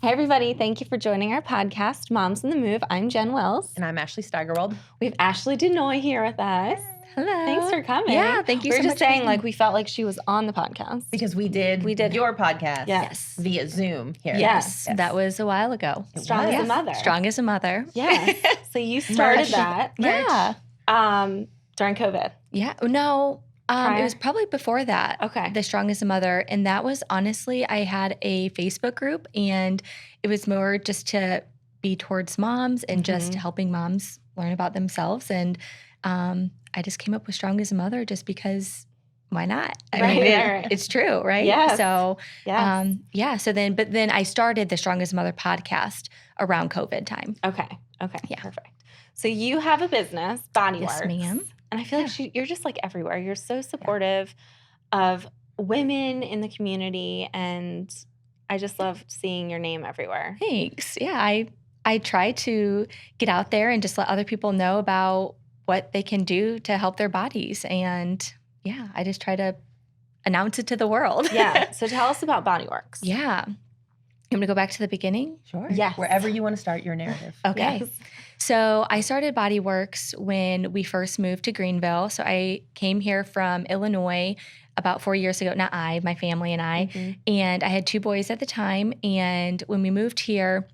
Hi, everybody. Thank you for joining our podcast, Moms in the Move. I'm Jen Wells. And I'm Ashlee Steigerwald. We have Ashlee De Nooy here with us. Hello. Thanks for coming. Yeah, thank you so much. We were just saying, like, we felt like she was on the podcast. Because we did your podcast via Zoom here. Yes. That was a while ago. Strong as a Mother. Strong as a Mother. Yes. So you started that. Yeah. During COVID. Yeah. No. It was probably before that. Okay. The Strong as a Mother. And that was honestly, I had a Facebook group and it was more just to be towards moms and just helping moms learn about themselves. And I just came up with Strong as a Mother just because why not? I mean, it's true, right? Yes. So, yes. So then I started the Strong as a Mother podcast around COVID time. Okay. Yeah. Perfect. So you have a business, Bodyworks. Yes, ma'am. And I feel like you're just like everywhere. You're so supportive of women in the community, and I just love seeing your name everywhere. Thanks. Yeah, I try to get out there and just let other people know about what they can do to help their bodies. And yeah, I just try to announce it to the world. Yeah. So tell us about Bodyworks. Yeah. I'm going to go back to the beginning? Sure. Yes. Wherever you want to start your narrative. Okay. Yes. So I started Bodyworks when we first moved to Greenville. So I came here from Illinois about 4 years ago. Not I, my family and I. And I had 2 boys at the time. And when we moved here,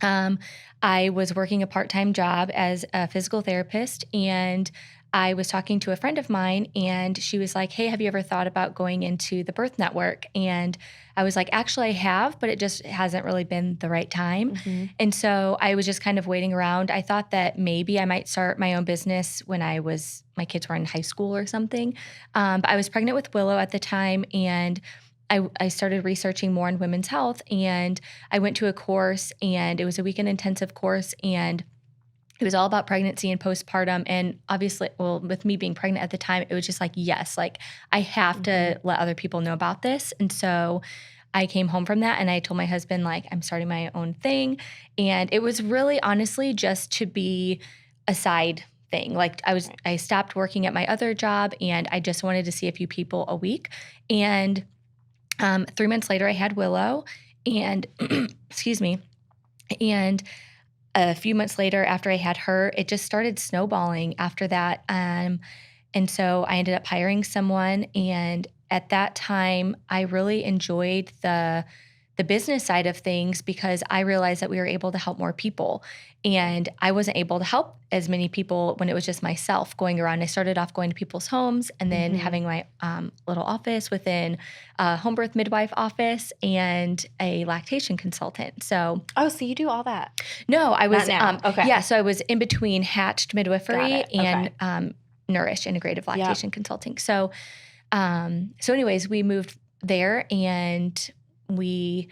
I was working a part-time job as a physical therapist, and I was talking to a friend of mine, and she was like, hey, have you ever thought about going into the birth network? And I was like, actually, I have, but it just hasn't really been the right time. And so I was just kind of waiting around. I thought that maybe I might start my own business when my kids were in high school or something. But I was pregnant with Willow at the time, and I started researching more on women's health, and I went to a course, and it was a weekend intensive course, and it was all about pregnancy and postpartum. And obviously, well, with me being pregnant at the time, it was just like, yes, like I have to let other people know about this. And so I came home from that and I told my husband, like, I'm starting my own thing. And it was really honestly just to be a side thing. Like I stopped working at my other job and I just wanted to see a few people a week. And 3 months later, I had Willow and excuse me. And a few months later, after I had her, it just started snowballing after that. And so I ended up hiring someone. And at that time, I really enjoyed the business side of things because I realized that we were able to help more people. And I wasn't able to help as many people when it was just myself going around. I started off going to people's homes and then having my little office within a home birth midwife office and a lactation consultant. So you do all that? No, I was okay. Yeah, so I was in between Hatched Midwifery Okay. and Nourish Integrative Lactation Consulting. So anyways, we moved there and we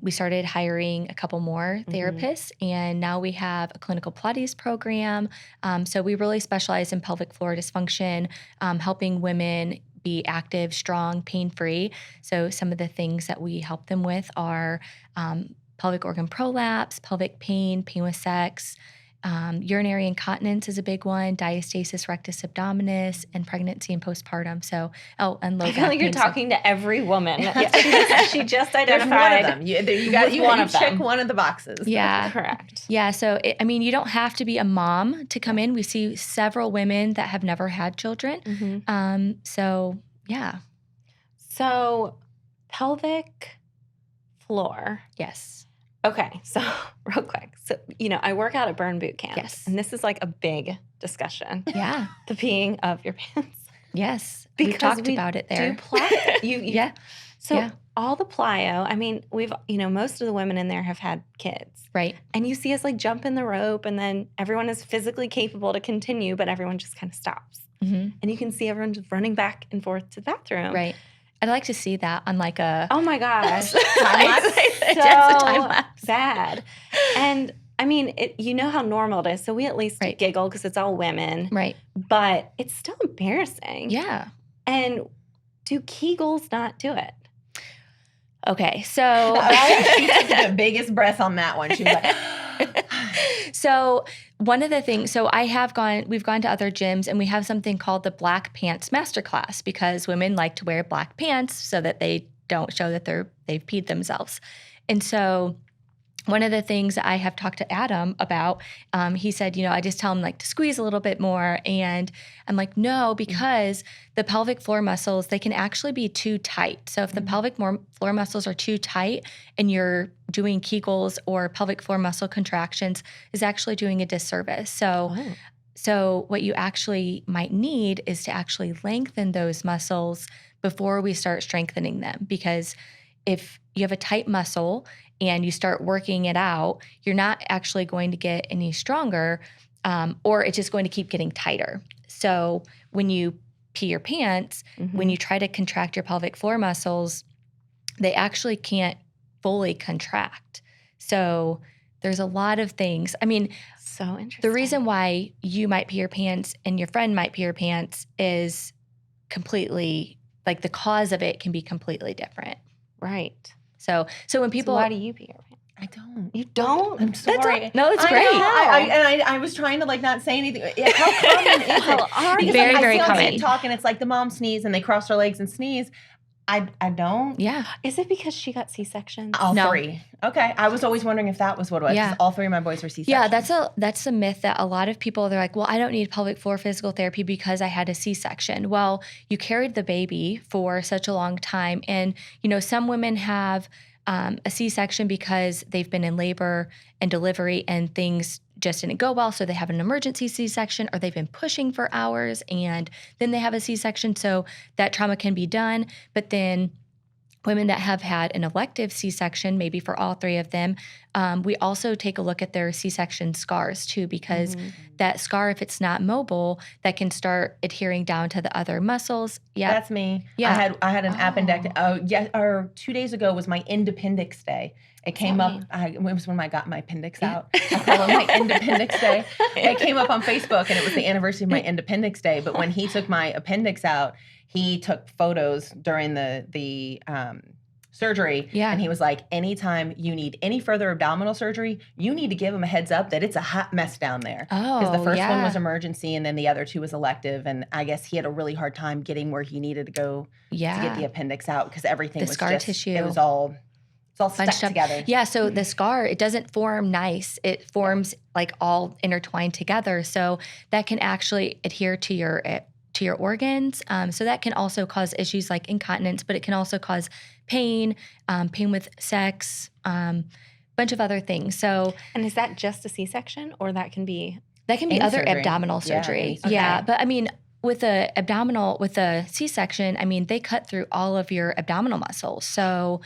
started hiring a couple more therapists, and now we have a clinical Pilates program. So we really specialize in pelvic floor dysfunction, helping women be active, strong, pain-free. So some of the things that we help them with are pelvic organ prolapse, pelvic pain with sex, urinary incontinence is a big one, diastasis rectus abdominis, and pregnancy and postpartum. So, and low back pain. I feel like you're talking to every woman. She just identified. There's one of them. You check one of the boxes. Yeah. Correct. Yeah. So, you don't have to be a mom to come in. We see several women that have never had children. So, yeah. So, pelvic floor. Yes. Okay, so real quick. So, I work out at Burn Boot Camp. Yes. And this is like a big discussion. Yeah. The peeing of your pants. Yes. Because we talked about it there. Do plyo. Yeah. So all the plyo, we've, most of the women in there have had kids. Right. And you see us like jump in the rope and then everyone is physically capable to continue, but everyone just kind of stops. And you can see everyone just running back and forth to the bathroom. Right. I'd like to see that on like a... Oh my gosh. It's so bad. And you know how normal it is. So we at least giggle because it's all women. Right. But it's still embarrassing. Yeah. And do Kegels not do it? Okay. So... She took the biggest breath on that one. She was like... So one of the things, we've gone to other gyms and we have something called the Black Pants Masterclass because women like to wear black pants so that they don't show that they've peed themselves. And so one of the things that I have talked to Adam about, he said, I just tell him like to squeeze a little bit more. And I'm like, no, because the pelvic floor muscles, they can actually be too tight. So if the pelvic floor muscles are too tight and you're doing Kegels or pelvic floor muscle contractions, is actually doing a disservice. So what you actually might need is to actually lengthen those muscles before we start strengthening them. Because if you have a tight muscle and you start working it out, you're not actually going to get any stronger, or it's just going to keep getting tighter. So when you pee your pants, when you try to contract your pelvic floor muscles, they actually can't fully contract. So there's a lot of things. I mean, so interesting. The reason why you might pee your pants and your friend might pee your pants is completely, like the cause of it can be completely different. Right. So when people, why do you pee your pants? I don't. You don't? I'm sorry. No, it's great. I was trying to like not say anything. How common is it? Because Very, very I see common. on TikTok and it's like the mom sneeze and they cross their legs and sneeze. I don't. Yeah. Is it because she got C-sections? All three. Okay. I was always wondering if that was what it was. Yeah. All three of my boys were C-sections. Yeah, that's a myth that a lot of people, they're like, well, I don't need pelvic floor physical therapy because I had a C-section. Well, you carried the baby for such a long time. And, some women have a C-section because they've been in labor and delivery and things just didn't go well. So they have an emergency C-section, or they've been pushing for hours and then they have a C-section. So that trauma can be done. But then women that have had an elective C-section, maybe for all three of them, we also take a look at their C-section scars too, because that scar, if it's not mobile, that can start adhering down to the other muscles. Yeah, that's me. Yeah, I had an appendectomy. Oh, yeah. Or 2 days ago was my Independence Day. It came up. It was when I got my appendix out. I call it my Independence Day. It came up on Facebook, and it was the anniversary of my Independence Day. But when he took my appendix out, he took photos during the surgery. Yeah. And he was like, anytime you need any further abdominal surgery, you need to give him a heads up that it's a hot mess down there. Oh, because the first one was emergency, and then the other two was elective. And I guess he had a really hard time getting where he needed to go to get the appendix out, because everything was scar tissue. It was all stuck together. Yeah, so the scar, it doesn't form nice. It forms like all intertwined together. So that can actually adhere to your organs. So that can also cause issues like incontinence, but it can also cause pain, pain with sex, bunch of other things. So, and is that just a C-section, or that can be other surgery. abdominal surgery? Yeah. Yeah, but I mean, with a C-section, I mean, they cut through all of your abdominal muscles. So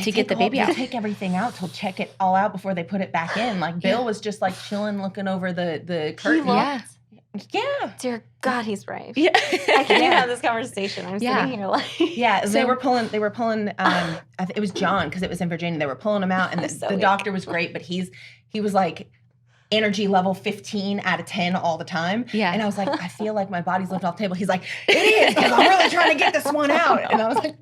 to get the baby out. They take everything out to check it all out before they put it back in. Like Bill was just like chilling, looking over the curtain. Yeah. Dear God, he's brave. Yeah. I can't even have this conversation. I'm sitting here like. Yeah, they were pulling, it was John, because it was in Virginia. They were pulling him out, and the doctor was great, but he was like energy level 15 out of 10 all the time. Yeah. And I was like, I feel like my body's lifted off the table. He's like, it is, because I'm really trying to get this one out. And I was like,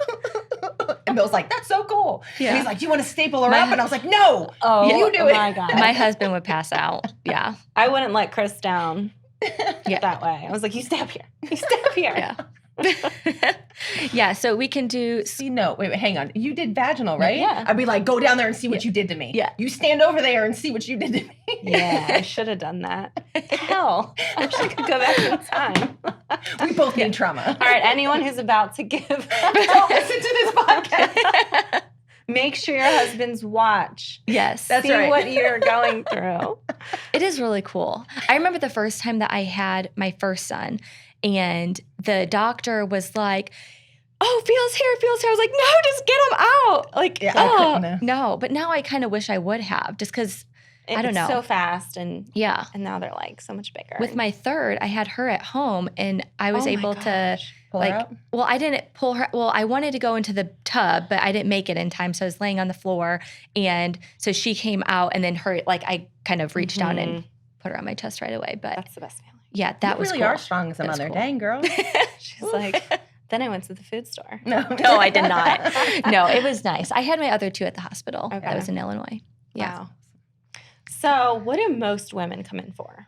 and Bill's like, that's so cool. Yeah. And he's like, do you want to staple her up? And I was like, no, you do it. My God. My husband would pass out. Yeah. I wouldn't let Chris down that way. I was like, you stay up here. You stay up here. Yeah. Yeah, so we can do. See, no, wait, hang on. You did vaginal, right? Yeah. I'd be like, go down there and see what you did to me. Yeah. You stand over there and see what you did to me. Yeah, I should have done that. Hell, I wish I could go back in time. We both need trauma. All right, anyone who's about to give, don't listen to this podcast. Make sure your husbands watch. Yes. That's right. See what you're going through. It is really cool. I remember the first time that I had my first son, and the doctor was like, oh, feels here. I was like, no, just get him out. Like, yeah, no. But now I kind of wish I would have, just because I don't know. It's so fast, and now they're like so much bigger. With my third, I had her at home, and I was able to pull her out? Well, I didn't pull her. Well, I wanted to go into the tub, but I didn't make it in time, so I was laying on the floor, and so she came out, and then I kind of reached down and put her on my chest right away. But that's the best feeling. Yeah, that was really cool. are strong as a mother. Cool. Dang, girl. She's like, then I went to the food store. No, I did not. No, it was nice. I had my other two at the hospital. Okay. That was in Illinois. Yeah. Wow. So what do most women come in for?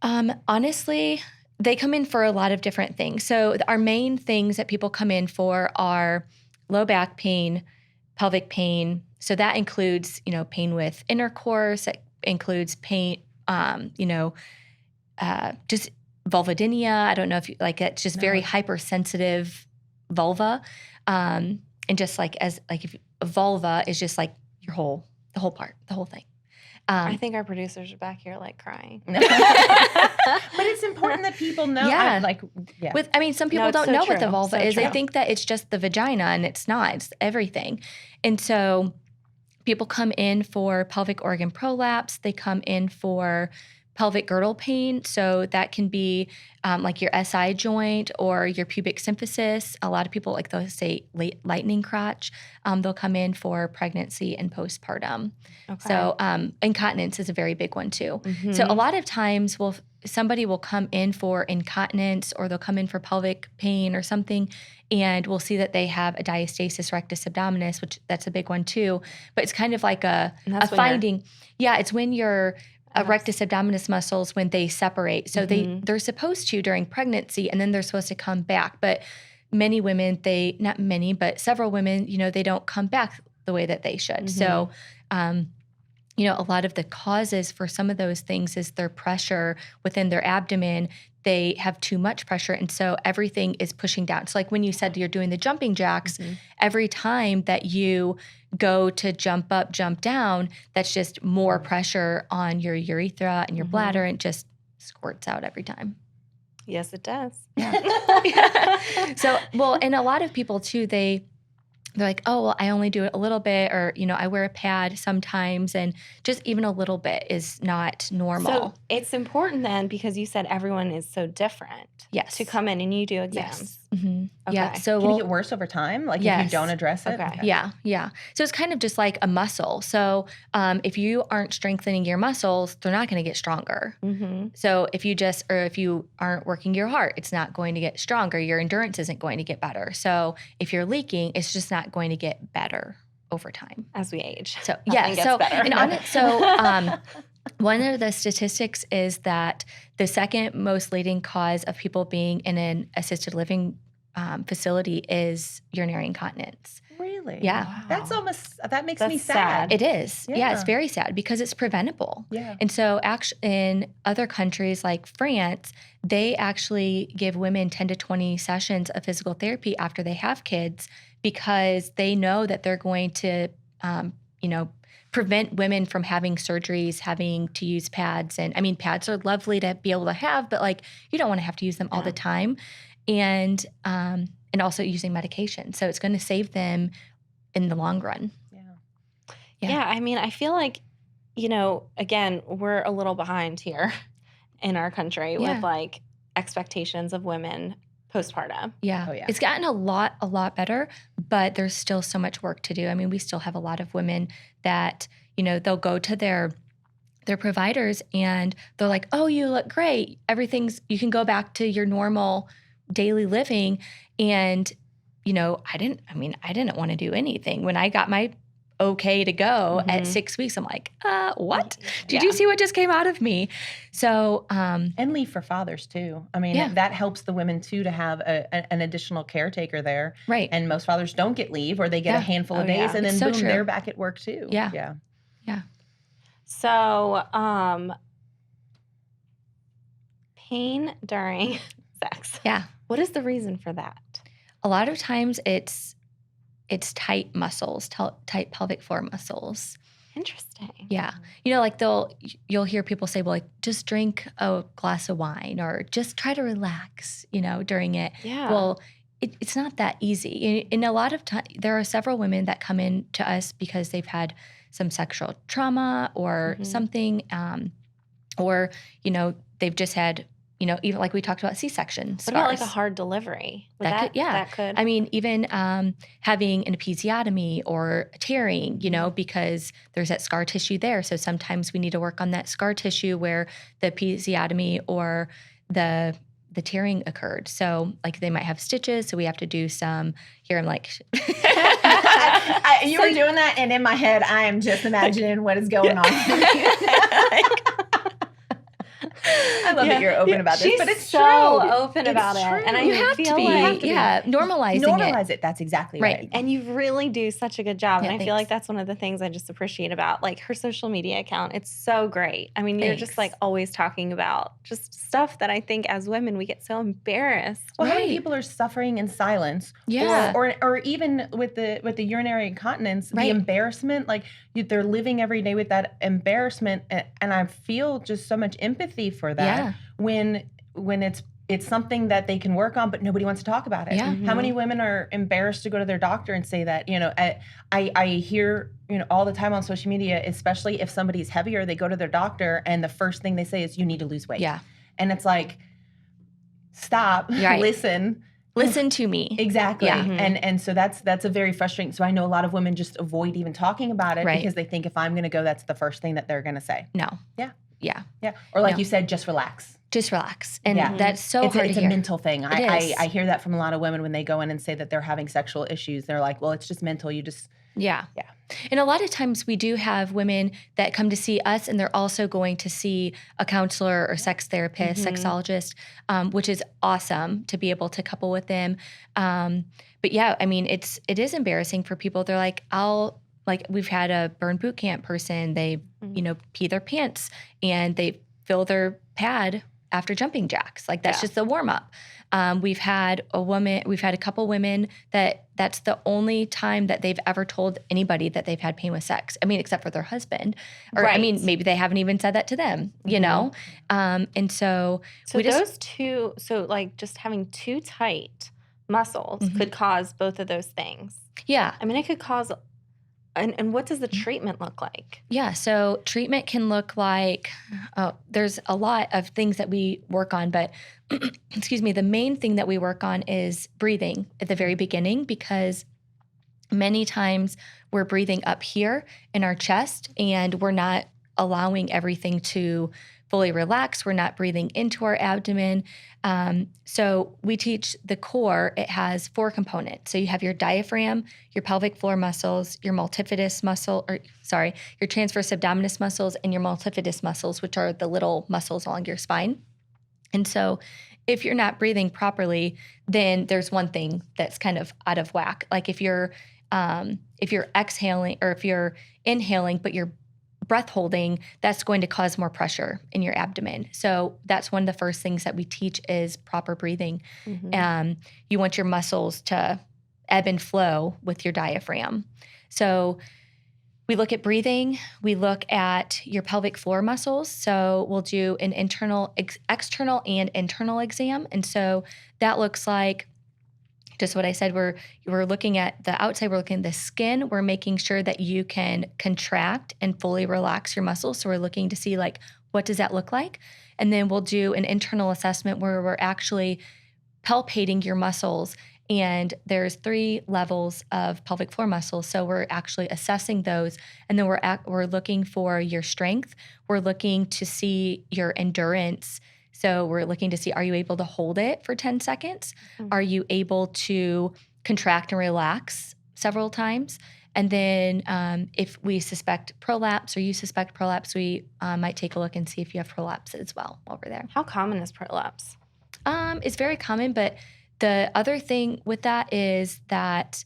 Honestly, they come in for a lot of different things. So our main things that people come in for are low back pain, pelvic pain, So that includes, pain with intercourse. It includes pain, just vulvodynia. I don't know if it's just very hypersensitive vulva. And just if a vulva is just like the whole part, the whole thing. I think our producers are back here crying. But it's important that people know. Yeah. Some people don't know what the true. vulva So is. true. They think that it's just the vagina, and it's not. It's everything. And so people come in for pelvic organ prolapse. They come in for pelvic girdle pain. So that can be your SI joint or your pubic symphysis. A lot of people, they'll say lightning crotch. They'll come in for pregnancy and postpartum. Okay. So incontinence is a very big one too. Mm-hmm. So a lot of times somebody will come in for incontinence, or they'll come in for pelvic pain or something, and we'll see that they have a diastasis rectus abdominis, which that's a big one too. But it's kind of like a finding. Yeah, it's when your rectus abdominis muscles, when they separate. So they're supposed to during pregnancy, and then they're supposed to come back. But many women, not many, but several women, they don't come back the way that they should. So, a lot of the causes for some of those things is their pressure within their abdomen. They have too much pressure, and so everything is pushing down. So when you said you're doing the jumping jacks, every time that you go to jump up, jump down, that's just more pressure on your urethra and your bladder, and just squirts out every time. Yes, it does. Yeah. So, and a lot of people too, they're like, oh, well, I only do it a little bit, or, I wear a pad sometimes, and just even a little bit is not normal. So it's important then, because you said everyone is so different. Yes. To come in and you do exams. Yes. Mm-hmm. Okay. Yeah. So Can it get worse over time? If you don't address it? Okay. Yeah. Yeah. So it's kind of just like a muscle. So if you aren't strengthening your muscles, they're not going to get stronger. Mm-hmm. So if you aren't working your heart, it's not going to get stronger. Your endurance isn't going to get better. So if you're leaking, it's just not going to get better over time. As we age. So Nothing gets better. And on it, one of the statistics is that the second most leading cause of people being in an assisted living facility is urinary incontinence. Really? Yeah. Wow. That makes me That's sad. It is. Yeah, Yeah. it's very sad because it's preventable. Yeah. And so in other countries like France, they actually give women 10 to 20 sessions of physical therapy after they have kids, because they know that they're going to, prevent women from having surgeries, having to use pads. And pads are lovely to be able to have, but you don't want to have to use them all the time. And also using medication. So it's going to save them in the long run. Yeah. I feel like, again, we're a little behind here in our country with expectations of women postpartum. Yeah. Oh, yeah. It's gotten a lot better, but there's still so much work to do. We still have a lot of women that, they'll go to their providers and they're like, oh, you look great. You can go back to your normal daily living. And, I didn't want to do anything. When I got my okay to go at 6 weeks, I'm like, what? Did you see what just came out of me? So, and leave for fathers too. That helps the women too, to have an additional caretaker there. Right. And most fathers don't get leave, or they get a handful of days, and then It's so boom, true. they're back at work too. Yeah. Yeah. Yeah. So, pain during sex. Yeah. What is the reason for that? A lot of times it's tight muscles, tight pelvic floor muscles. Interesting. Yeah. You'll hear people say, well, just drink a glass of wine, or just try to relax, during it. Yeah. Well, it's not that easy. In a lot of time, there are several women that come in to us because they've had some sexual trauma or something, or, they've just had, even like we talked about C-section scars. What about a hard delivery? That could. Even having an episiotomy or tearing, because there's that scar tissue there. So sometimes we need to work on that scar tissue where the episiotomy or the tearing occurred. So they might have stitches. So we have to do some, here I'm like. You were doing that, and in my head, I am just imagining what is going on. I love that you're open about this, but it's so true. open about it. And You have to be. Normalize it. That's exactly right. And you really do such a good job. Yeah, and I feel like that's one of the things I just appreciate about like her social media account. It's so great. I mean, you're just like always talking about just stuff that I think as women we get so embarrassed. Well, how many people are suffering in silence? Yeah. Or even with the urinary incontinence, the embarrassment, like they're living every day with that embarrassment, and I feel just so much empathy for that when it's something that they can work on, but nobody wants to talk about it. Yeah. How many women are embarrassed to go to their doctor and say that? You know, I hear, you know, all the time on social media, especially if somebody's heavier, they go to their doctor and the first thing they say is, you need to lose weight. Yeah. And it's like, stop, listen to me. Exactly. Yeah. And so that's a very frustrating. So I know a lot of women just avoid even talking about it because they think if I'm going to go, that's the first thing that they're going to say. No. Yeah. Yeah. Yeah. Or like you said, just relax. Just relax. And that's so hard to hear. It's a mental thing. I hear that from a lot of women when they go in and say that they're having sexual issues. They're like, well, it's just mental. You just... Yeah. And a lot of times we do have women that come to see us and they're also going to see a counselor or sex therapist, sexologist, which is awesome to be able to couple with them. But yeah, I mean, it is embarrassing for people. They're like, we've had a burn boot camp person, they, you know, pee their pants and they fill their pad after jumping jacks. Like that's just the warm up. We've had a couple women that's the only time that they've ever told anybody that they've had pain with sex. I mean, except for their husband. Or I mean, maybe they haven't even said that to them, you know? And so those two, like just having too tight muscles could cause both of those things. Yeah. I mean, it could cause... And what does the treatment look like? Yeah, so treatment can look like, there's a lot of things that we work on, but excuse me, the main thing that we work on is breathing at the very beginning because many times we're breathing up here in our chest and we're not allowing everything to fully relax. We're not breathing into our abdomen. So we teach the core. It has 4 components. So you have your diaphragm, your pelvic floor muscles, your multifidus muscle, your transverse abdominis muscles, and your multifidus muscles, which are the little muscles along your spine. And so if you're not breathing properly, then there's one thing that's kind of out of whack. Like if you're exhaling or if you're inhaling, but you're breath holding, that's going to cause more pressure in your abdomen. So that's one of the first things that we teach is proper breathing. You want your muscles to ebb and flow with your diaphragm. So we look at breathing. We look at your pelvic floor muscles. So we'll do an external and internal exam. And so that looks like just what I said, we're looking at the outside, we're looking at the skin, we're making sure that you can contract and fully relax your muscles. So we're looking to see like, what does that look like? And then we'll do an internal assessment where we're actually palpating your muscles. And there's 3 levels of pelvic floor muscles. So we're actually assessing those. And then we're looking for your strength. We're looking to see your endurance. So we're looking to see, are you able to hold it for 10 seconds? Are you able to contract and relax several times? And then if we suspect prolapse or you suspect prolapse, we might take a look and see if you have prolapse as well over there. How common is prolapse? It's very common, but the other thing with that is that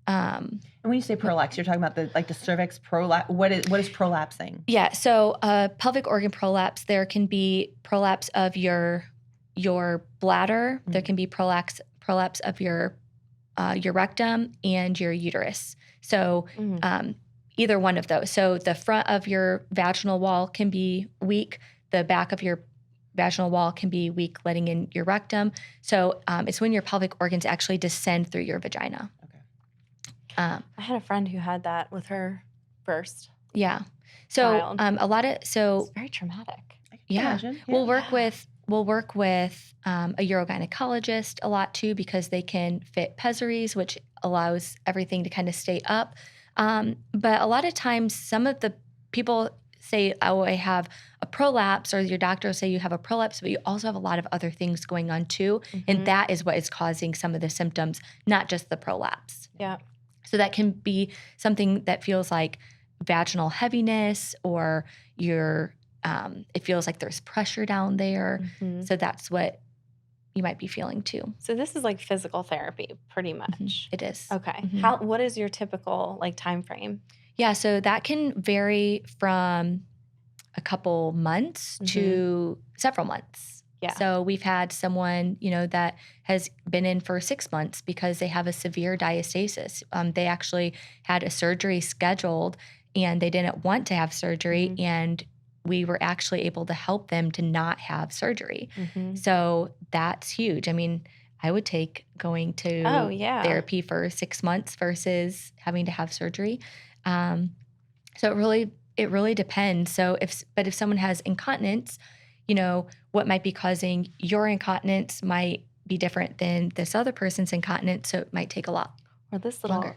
and when you say prolapse, you're talking about the cervix prolapse. What is prolapsing? Yeah, so pelvic organ prolapse, there can be prolapse of your bladder. There can be prolapse of your rectum and your uterus. So either one of those. So the front of your vaginal wall can be weak. The back of your vaginal wall can be weak, letting in your rectum. So it's when your pelvic organs actually descend through your vagina. I had a friend who had that with her first. Yeah. So child. It's very traumatic. Yeah. We'll work with a urogynecologist a lot too because they can fit pessaries, which allows everything to kind of stay up. But a lot of times, some of the people say, "Oh, I have a prolapse," or your doctor will say you have a prolapse, but you also have a lot of other things going on too, and that is what is causing some of the symptoms, not just the prolapse. Yeah. So that can be something that feels like vaginal heaviness, or you're it feels like there's pressure down there. So that's what you might be feeling too. So this is like physical therapy, pretty much. It is. Okay. What is your typical like time frame? Yeah, so that can vary from a couple months to several months. Yeah. So we've had someone, that has been in for 6 months because they have a severe diastasis. They actually had a surgery scheduled and they didn't want to have surgery, and we were actually able to help them to not have surgery. So that's huge. I mean, I would take going to therapy for 6 months versus having to have surgery. So it really depends. So if someone has incontinence, what might be causing your incontinence might be different than this other person's incontinence. So it might take a lot. Or this little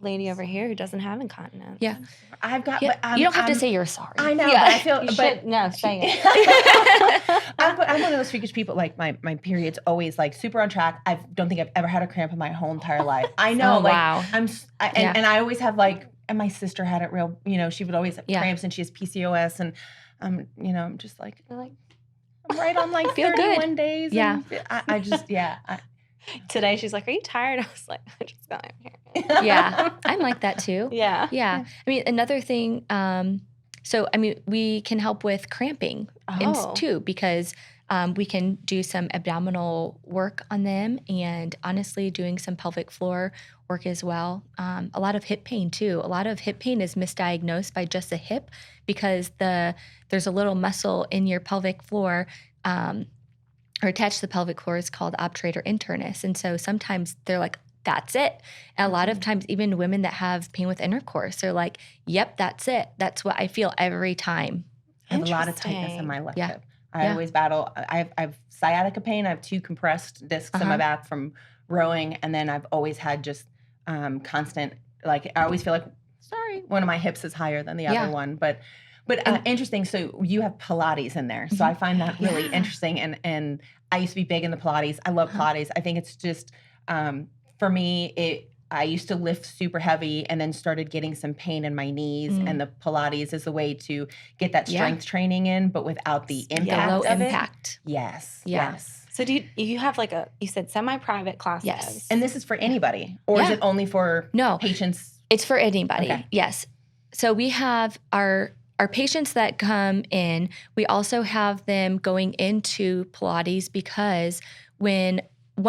lady over here who doesn't have incontinence. Yeah. I've got, you don't have to say you're sorry. I know, but I feel, no, say it. I'm one of those freakish people, like my period's always like super on track. I don't think I've ever had a cramp in my whole entire life. I know, wow. and I always have like, and my sister had it real, she would always have cramps and she has PCOS and, I'm just like, I'm right on like 31 days. Yeah. And Today she's like, are you tired? I was like, I just got here. Yeah. I'm like that too. Yeah. I mean, another thing, we can help with cramping too, because we can do some abdominal work on them and honestly doing some pelvic floor work as well. A lot of hip pain too. A lot of hip pain is misdiagnosed by just the hip because there's a little muscle in your pelvic floor or attached to the pelvic floor is called obturator internus. And so sometimes they're like, that's it. And a lot of times, even women that have pain with intercourse, they're like, yep, that's it. That's what I feel every time. I have a lot of tightness in my left hip. I always battle. I have sciatica pain. I have 2 compressed discs in my back from rowing. And then I've always had just constant, like, I always feel like, one of my hips is higher than the other one. But interesting. So you have Pilates in there. So I find that really interesting. And I used to be big in the Pilates. I love Pilates. I think it's just, for me, I used to lift super heavy and then started getting some pain in my knees. And the Pilates is a way to get that strength training in, but without the impact low of impact. It. Yes. So do you have like you said semi-private classes? Yes. And this is for anybody? Or is it only for patients? It's for anybody. Okay. Yes. So we have our patients that come in, we also have them going into Pilates because one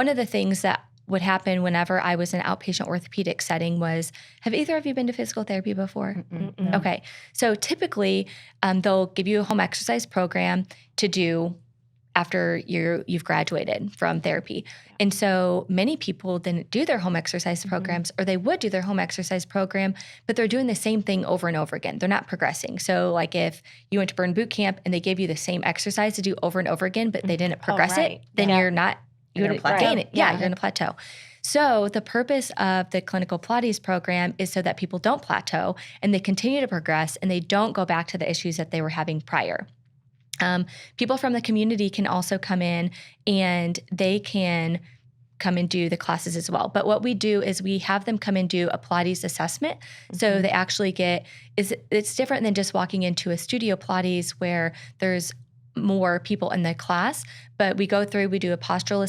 of the things that would happen whenever I was in an outpatient orthopedic setting was, have either of you been to physical therapy before? Mm-mm. Okay. So typically they'll give you a home exercise program to do after you've graduated from therapy. And so many people didn't do their home exercise programs, or they would do their home exercise program, but they're doing the same thing over and over again. They're not progressing. So like if you went to Burn Boot Camp and they gave you the same exercise to do over and over again, but they didn't progress it, then you're not, you're going to gain it. Yeah, you're going to plateau. So the purpose of the clinical Pilates program is so that people don't plateau and they continue to progress and they don't go back to the issues that they were having prior. People from the community can also come in and they can come and do the classes as well. But what we do is we have them come and do a Pilates assessment. So they actually it's different than just walking into a studio Pilates where there's more people in the class, but we go through, we do a postural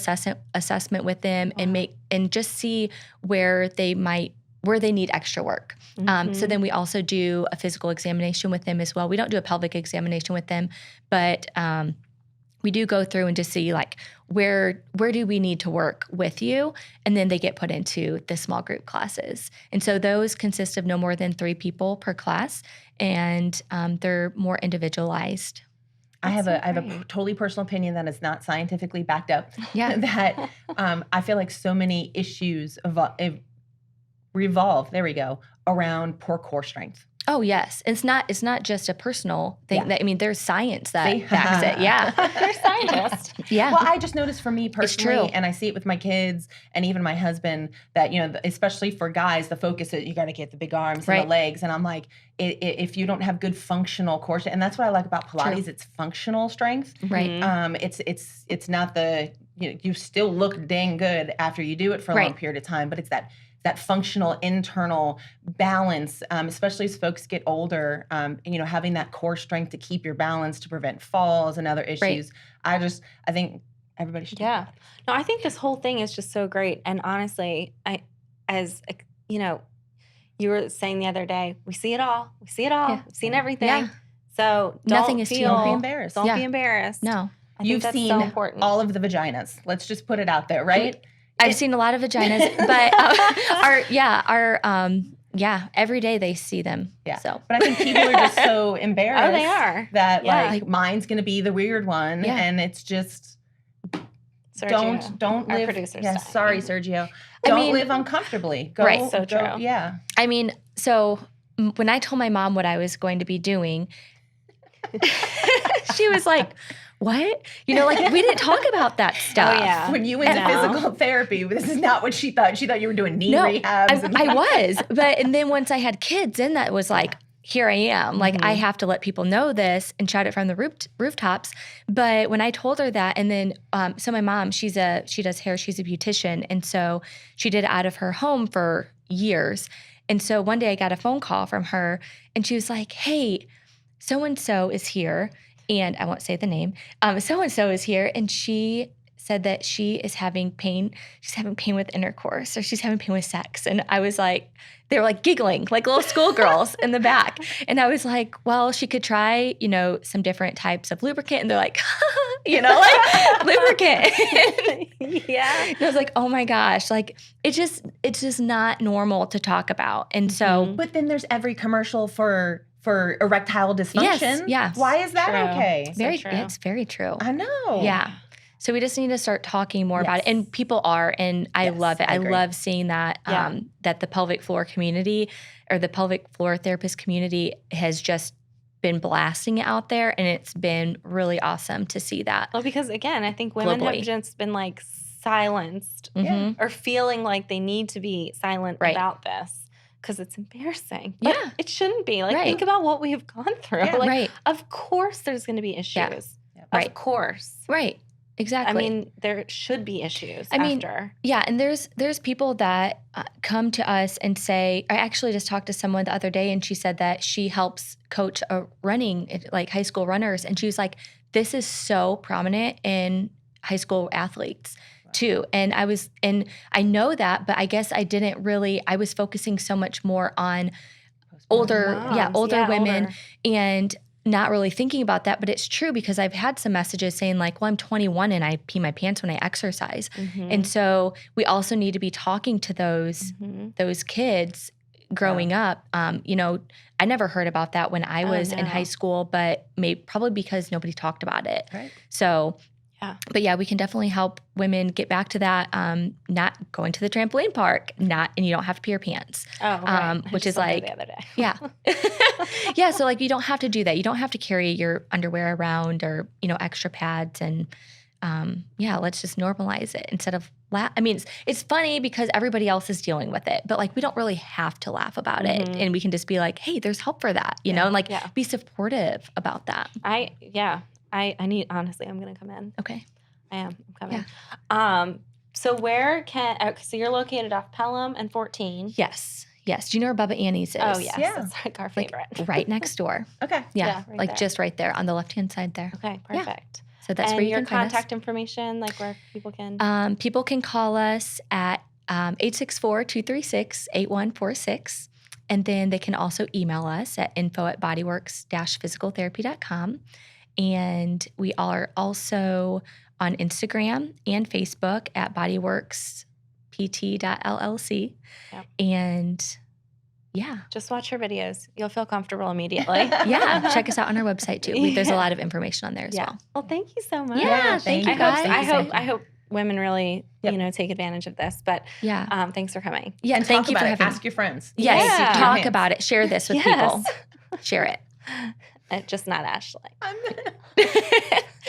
assessment with them and just see where they need extra work. So then we also do a physical examination with them as well. We don't do a pelvic examination with them, but we do go through and just see like where do we need to work with you, and then they get put into the small group classes. And so those consist of no more than 3 people per class, and they're more individualized. I have a totally personal opinion that is not scientifically backed up. Yeah. That I feel like so many issues revolve around poor core strength. Oh yes, it's not just a personal thing. That, I mean, there's science that backs it. Yeah, you're a scientist. Yeah. Well, I just noticed for me personally, and I see it with my kids and even my husband, that especially for guys, the focus is you got to get the big arms and the legs, and I'm like, if you don't have good functional core strength, and that's what I like about Pilates, it's functional strength. Right. It's not the you still look dang good after you do it for a long period of time, but it's that that functional internal balance, especially as folks get older, having that core strength to keep your balance, to prevent falls and other issues. I think everybody should do that. No, I think this whole thing is just so great. And honestly, you were saying the other day, we see it all. We see it all. We've seen everything. Yeah. So don't be embarrassed. Don't be embarrassed. No. You've seen so important. All of the vaginas. Let's just put it out there, right? I've seen a lot of vaginas, but every day they see them. Yeah. So. But I think people are just so embarrassed. Oh, they are. That like mine's going to be the weird one. Yeah. And it's just, Sergio, don't live. Producer sorry, Sergio. Don't live uncomfortably. So true. Yeah. I mean, so when I told my mom what I was going to be doing, she was like, what? We didn't talk about that stuff. Oh, yeah. When you went to physical therapy, this is not what she thought. She thought you were doing knee rehabs. I was. And then once I had kids, then that was like, here I am. Like, I have to let people know this and shout it from the rooftops. But when I told her that, and then, so my mom, she does hair, she's a beautician. And so she did it out of her home for years. And so one day I got a phone call from her and she was like, hey, so-and-so is here. And I won't say the name. So-and-so is here. And she said that she is having pain. She's having pain with intercourse, or she's having pain with sex. And I was like, they were like giggling, like little schoolgirls in the back. And I was like, well, she could try, some different types of lubricant. And they're like, like lubricant. Yeah. And I was like, oh my gosh, like it's just not normal to talk about. And so, but then there's every commercial for erectile dysfunction. Yes. Why is that okay? It's very true. I know. Yeah. So we just need to start talking more about it. And people are, and I love it. I love seeing that, that the pelvic floor community or the pelvic floor therapist community has just been blasting it out there. And it's been really awesome to see that. Well, because again, I think women have just been like silenced or feeling like they need to be silent about this. Because it's embarrassing. But it shouldn't be. Like, think about what we have gone through. Yeah, of course there's going to be issues. Yeah. Of course. Right. Exactly. I mean, there should be issues after. Yeah, and there's people that come to us and say, I actually just talked to someone the other day and she said that she helps coach running, like high school runners. And she was like, this is so prominent in high school athletes. Too. And I know that, but I guess I was focusing so much more on older women and not really thinking about that. But it's true because I've had some messages saying like, well, I'm 21 and I pee my pants when I exercise. And so we also need to be talking to those kids growing up. I never heard about that when I was in high school, but probably because nobody talked about it. Right. So but we can definitely help women get back to that. Not going to the trampoline park, and you don't have to pee your pants. Oh, right. Which is like the other day. Yeah. So like you don't have to do that. You don't have to carry your underwear around or extra pads and let's just normalize it instead of laugh. I mean, it's funny because everybody else is dealing with it, but like we don't really have to laugh about it, and we can just be like, hey, there's help for that, and like be supportive about that. I need, honestly, I'm going to come in. Okay. I'm coming. Yeah. So so you're located off Pelham and 14. Yes. Do you know where Bubba Annie's is? Oh, yes. Yeah. It's like our favorite. Like right next door. Okay. Yeah. Just right there on the left-hand side there. Okay. Perfect. Yeah. So that's where you can find us. And your contact information, like where people can? People can call us at 864-236-8146. And then they can also email us at info@bodyworks-physicaltherapy.com. And we are also on Instagram and Facebook at bodyworkspt.llc. Yep. And just watch her videos. You'll feel comfortable immediately. Check us out on our website too. There's a lot of information on there as well. Well, thank you so much. Yeah, thank you guys. I hope women really, take advantage of this. But thanks for coming. Yeah, and thank you for having me. Ask your friends. Yes, talk about it. Share this with people. Share it. Just not Ashlee.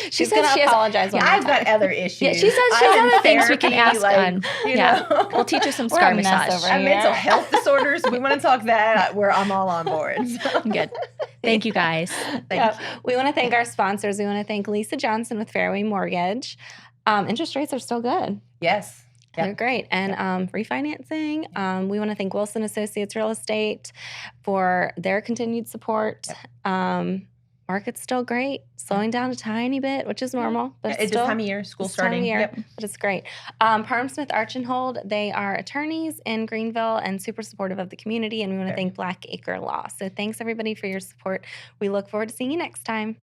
She's going to apologize. I've got other issues. Yeah, she says she has other things we can ask on. We'll teach her some scar massage. And mental health disorders. We want to talk that. I'm all on board. So. Good. Thank you, guys. Thank you. We want to thank our sponsors. We want to thank Lisa Johnson with Fairway Mortgage. Interest rates are still good. Yes. They're great. And refinancing, we want to thank Wilson Associates Real Estate for their continued support. Market's still great, slowing down a tiny bit, which is normal. But it's this time of year, school starting. But it's great. Parham Smith Arch and Hold, they are attorneys in Greenville and super supportive of the community. And we want to thank Blackacre Law. So thanks, everybody, for your support. We look forward to seeing you next time.